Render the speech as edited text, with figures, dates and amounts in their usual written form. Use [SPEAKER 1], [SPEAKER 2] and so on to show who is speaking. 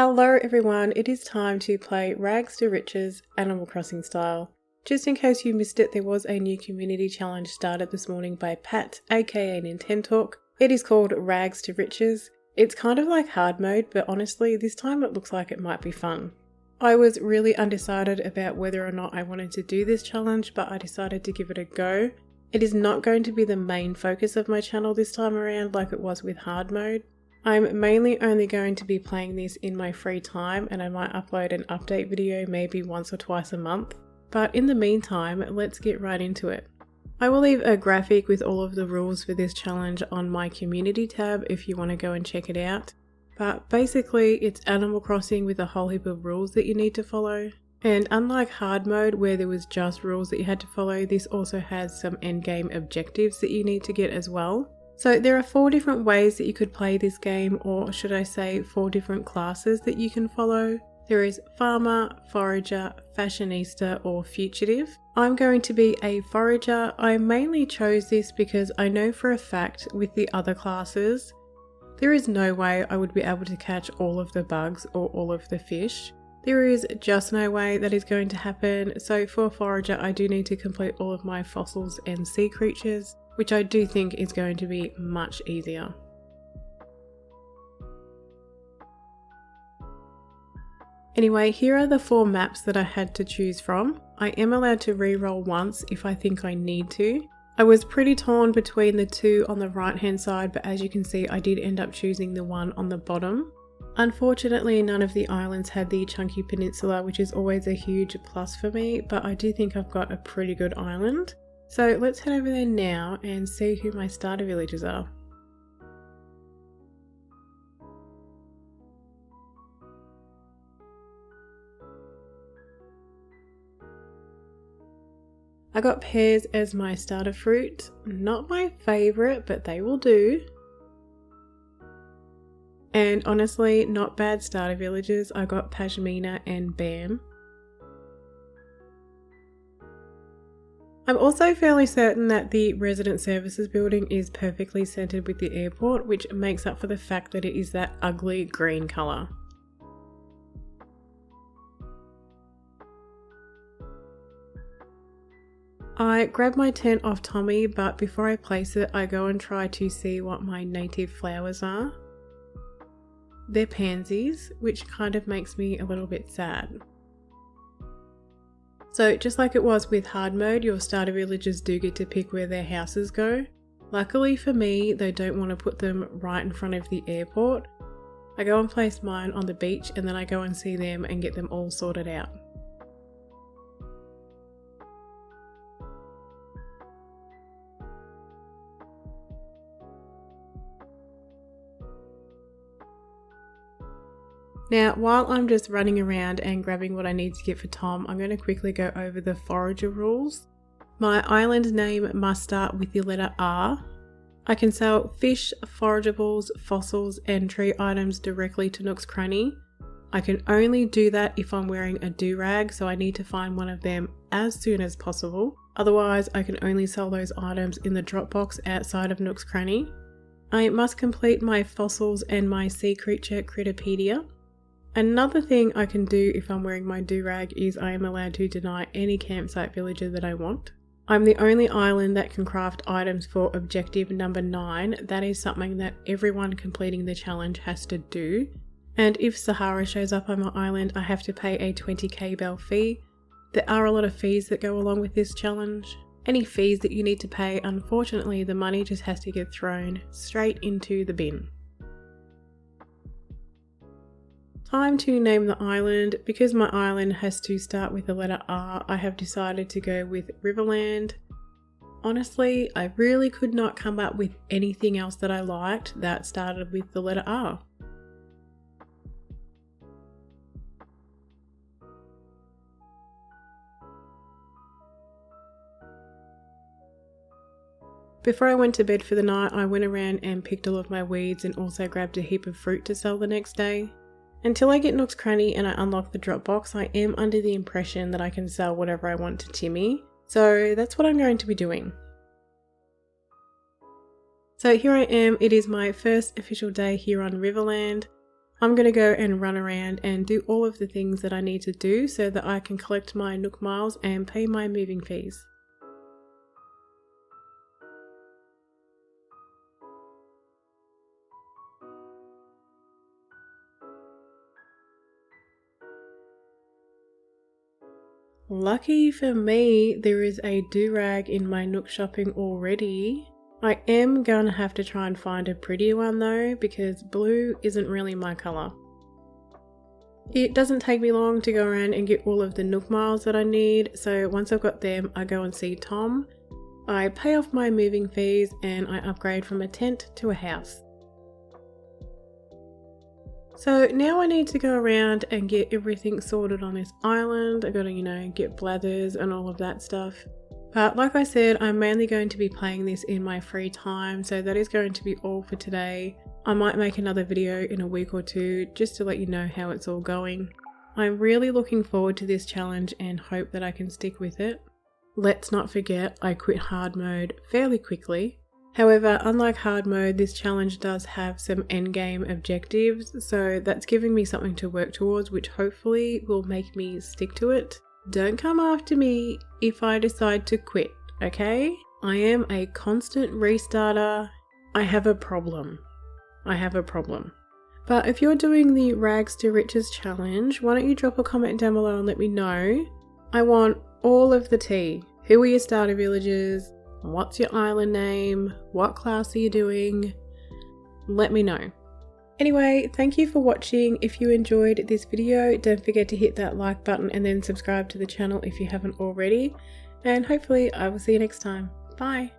[SPEAKER 1] Hello everyone, it is time to play Rags to Riches Animal Crossing style. Just in case you missed it, there was a new community challenge started this morning by Pat, aka Nintentalk. It is called Rags to Riches. It's kind of like hard mode, but honestly this time it looks like it might be fun. I was really undecided about whether or not I wanted to do this challenge, but I decided to give it a go. It is not going to be the main focus of my channel this time around like it was with hard mode. I'm mainly only going to be playing this in my free time, and I might upload an update video maybe once or twice a month. But in the meantime, let's get right into it. I will leave a graphic with all of the rules for this challenge on my community tab if you want to go and check it out. But basically it's Animal Crossing with a whole heap of rules that you need to follow. And unlike hard mode where there was just rules that you had to follow, this also has some endgame objectives that you need to get as well. So there are 4 different ways that you could play this game, or should I say 4 different classes that you can follow. There is Farmer, Forager, Fashionista or Fugitive. I'm going to be a Forager. I mainly chose this because I know for a fact with the other classes, there is no way I would be able to catch all of the bugs or all of the fish. There is just no way that is going to happen, so for Forager I do need to complete all of my fossils and sea creatures, which I do think is going to be much easier. Anyway, here are the 4 maps that I had to choose from. I am allowed to re-roll once if I think I need to. I was pretty torn between the 2 on the right hand side, but as you can see I did end up choosing the one on the bottom. Unfortunately, none of the islands had the chunky peninsula, which is always a huge plus for me, but I do think I've got a pretty good island. So let's head over there now and see who my starter villagers are. I got pears as my starter fruit. Not my favourite, but they will do. And honestly, not bad starter villagers. I got Pashmina and Bam. I'm also fairly certain that the resident services building is perfectly centered with the airport, which makes up for the fact that it is that ugly green color. I grabbed my tent off Tommy, but before I place it, I go and try to see what my native flowers are. They're pansies, which kind of makes me a little bit sad. So just like it was with hard mode, your starter villagers do get to pick where their houses go. Luckily for me, they don't want to put them right in front of the airport. I go and place mine on the beach and then I go and see them and get them all sorted out. Now, while I'm just running around and grabbing what I need to get for Tom, I'm going to quickly go over the Forager Rules. My island name must start with the letter R. I can sell fish, forageables, fossils and tree items directly to Nook's Cranny. I can only do that if I'm wearing a do-rag, so I need to find one of them as soon as possible. Otherwise, I can only sell those items in the drop box outside of Nook's Cranny. I must complete my fossils and my sea creature Critterpedia. Another thing I can do if I'm wearing my do-rag is I am allowed to deny any campsite villager that I want. I'm the only island that can craft items for objective number 9. That is something that everyone completing the challenge has to do. And if Sahara shows up on my island, I have to pay a 20k bell fee. There are a lot of fees that go along with this challenge. Any fees that you need to pay, unfortunately the money just has to get thrown straight into the bin. Time to name the island. Because my island has to start with the letter R, I have decided to go with Riverland. Honestly, I really could not come up with anything else that I liked that started with the letter R. Before I went to bed for the night, I went around and picked all of my weeds and also grabbed a heap of fruit to sell the next day. Until I get Nook's Cranny and I unlock the drop box, I am under the impression that I can sell whatever I want to Timmy, so that's what I'm going to be doing. So here I am, it is my first official day here on Riverland. I'm going to go and run around and do all of the things that I need to do so that I can collect my Nook miles and pay my moving fees. Lucky for me, there is a do-rag in my Nook shopping already. I am going to have to try and find a prettier one though, because blue isn't really my colour. It doesn't take me long to go around and get all of the Nook miles that I need, so once I've got them, I go and see Tom. I pay off my moving fees and I upgrade from a tent to a house. So now I need to go around and get everything sorted on this island. I gotta, get blathers and all of that stuff. But like I said, I'm mainly going to be playing this in my free time, so that is going to be all for today. I might make another video in a week or two just to let you know how it's all going. I'm really looking forward to this challenge and hope that I can stick with it. Let's not forget, I quit hard mode fairly quickly. However, unlike hard mode, this challenge does have some endgame objectives, so that's giving me something to work towards, which hopefully will make me stick to it. Don't come after me if I decide to quit, okay? I am a constant restarter. I have a problem. But if you're doing the Rags to Riches challenge, why don't you drop a comment down below and let me know. I want all of the tea. Who are your starter villagers? What's your island name? What class are you doing? Let me know. Anyway, thank you for watching. If you enjoyed this video, don't forget to hit that like button and then subscribe to the channel if you haven't already. And hopefully I will see you next time. Bye!